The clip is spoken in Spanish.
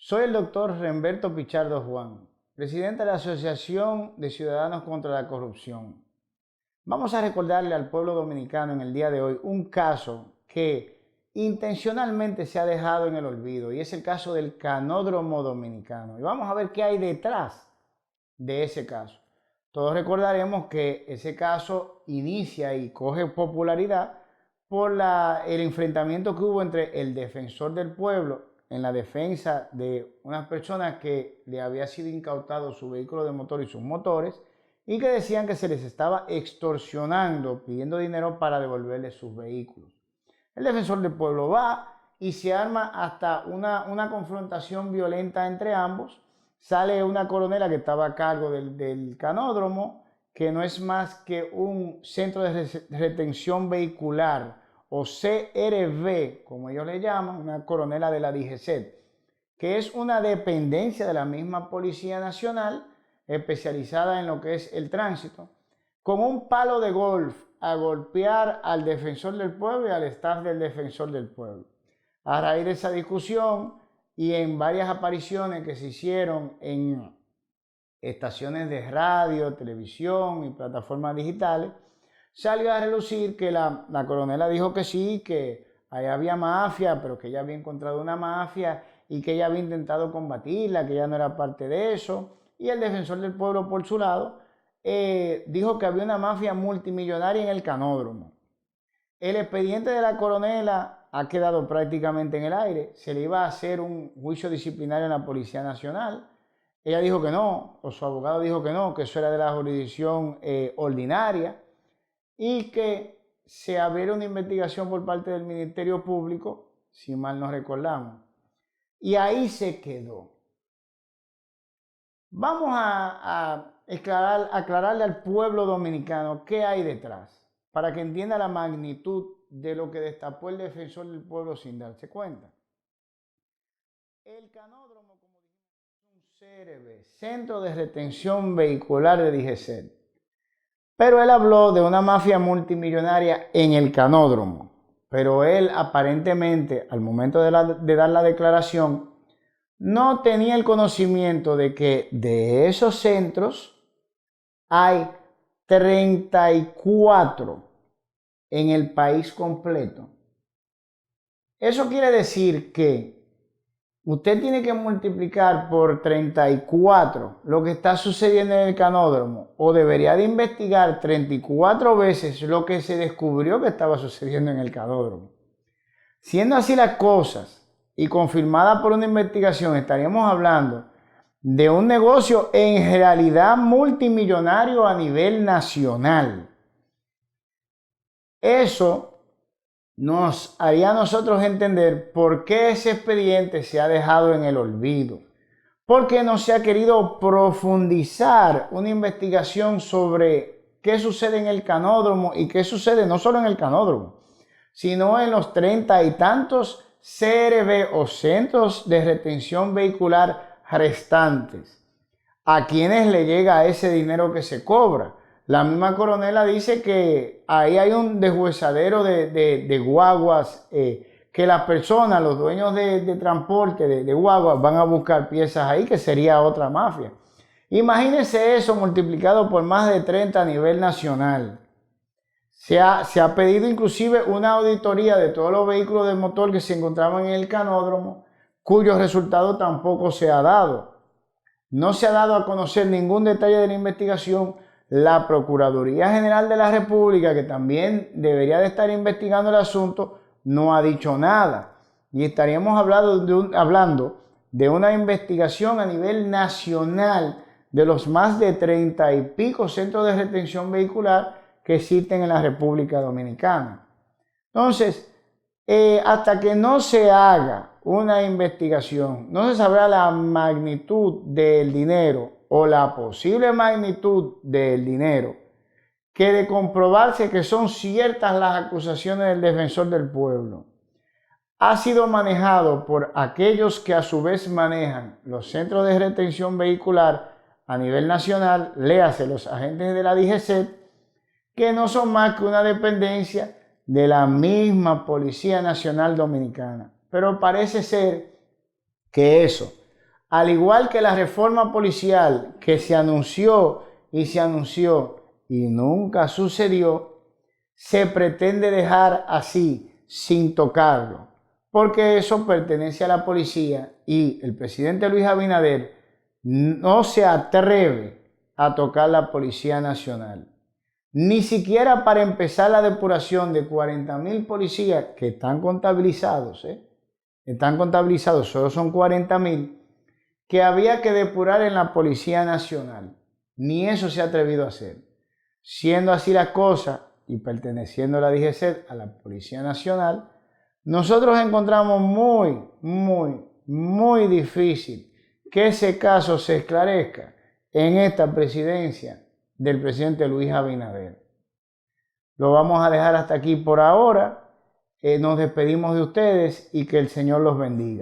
Soy el doctor Remberto Pichardo Juan, presidente de la Asociación de Ciudadanos contra la Corrupción. Vamos a recordarle al pueblo dominicano en el día de hoy un caso que intencionalmente se ha dejado en el olvido, y es el caso del Canódromo Dominicano. Y vamos a ver qué hay detrás de ese caso. Todos recordaremos que ese caso inicia y coge popularidad por el enfrentamiento que hubo entre el defensor del pueblo en la defensa de unas personas que le había sido incautado su vehículo de motor y sus motores, y que decían que se les estaba extorsionando, pidiendo dinero para devolverles sus vehículos. El defensor del pueblo va y se arma hasta una confrontación violenta entre ambos. Sale una coronela que estaba a cargo del canódromo, que no es más que un centro de retención vehicular, o CRV, como ellos le llaman, una coronela de la DGCET, que es una dependencia de la misma Policía Nacional, especializada en lo que es el tránsito, con un palo de golf a golpear al defensor del pueblo y al staff del defensor del pueblo. A raíz de esa discusión y en varias apariciones que se hicieron en estaciones de radio, televisión y plataformas digitales, salió a relucir que la coronela dijo que sí, que ahí había mafia, pero que ella había encontrado una mafia y que ella había intentado combatirla, que ella no era parte de eso. Y el defensor del pueblo, por su lado, dijo que había una mafia multimillonaria en el canódromo. El expediente de la coronela ha quedado prácticamente en el aire. Se le iba a hacer un juicio disciplinario en la Policía Nacional. Ella dijo que no, o su abogado dijo que no, que eso era de la jurisdicción ordinaria, y que se abriera una investigación por parte del Ministerio Público, si mal no recordamos. Y ahí se quedó. Vamos a aclararle al pueblo dominicano qué hay detrás, para que entienda la magnitud de lo que destapó el defensor del pueblo sin darse cuenta. El canódromo, como dijimos, es un CRV, Centro de Retención Vehicular de DGCET. Pero él habló de una mafia multimillonaria en el canódromo. Pero él aparentemente, al momento de dar la declaración, no tenía el conocimiento de que de esos centros hay 34 en el país completo. Eso quiere decir que usted tiene que multiplicar por 34 lo que está sucediendo en el canódromo, o debería de investigar 34 veces lo que se descubrió que estaba sucediendo en el canódromo. Siendo así las cosas y confirmada por una investigación, estaríamos hablando de un negocio en realidad multimillonario a nivel nacional. Eso nos haría a nosotros entender por qué ese expediente se ha dejado en el olvido. Porque no se ha querido profundizar una investigación sobre qué sucede en el canódromo y qué sucede no solo en el canódromo, sino en los 30 y tantos CRV o centros de retención vehicular restantes. ¿A quiénes le llega ese dinero que se cobra? La misma coronela dice que ahí hay un deshuesadero de guaguas, que las personas, los dueños de transporte de guaguas, van a buscar piezas ahí, que sería otra mafia. Imagínense eso multiplicado por más de 30 a nivel nacional. Se ha pedido inclusive una auditoría de todos los vehículos de motor que se encontraban en el canódromo, cuyo resultado tampoco se ha dado. No se ha dado a conocer ningún detalle de la investigación. La Procuraduría General de la República, que también debería de estar investigando el asunto, no ha dicho nada. Y estaríamos hablando de una investigación a nivel nacional de los más de 30 y pico centros de retención vehicular que existen en la República Dominicana. Entonces, hasta que no se haga una investigación, no se sabrá la magnitud del dinero o la posible magnitud del dinero, que de comprobarse que son ciertas las acusaciones del defensor del pueblo, ha sido manejado por aquellos que a su vez manejan los centros de retención vehicular a nivel nacional, léase los agentes de la DGCET, que no son más que una dependencia de la misma Policía Nacional Dominicana. Pero parece ser que eso al igual que la reforma policial que se anunció y nunca sucedió, se pretende dejar así, sin tocarlo, porque eso pertenece a la policía y el presidente Luis Abinader no se atreve a tocar la Policía Nacional. Ni siquiera para empezar la depuración de 40.000 policías que están contabilizados, están contabilizados, solo son 40.000, que había que depurar en la Policía Nacional. Ni eso se ha atrevido a hacer. Siendo así la cosa y perteneciendo a la DGCET a la Policía Nacional, nosotros encontramos muy difícil que ese caso se esclarezca en esta presidencia del presidente Luis Abinader. Lo vamos a dejar hasta aquí por ahora. Nos despedimos de ustedes y que el Señor los bendiga.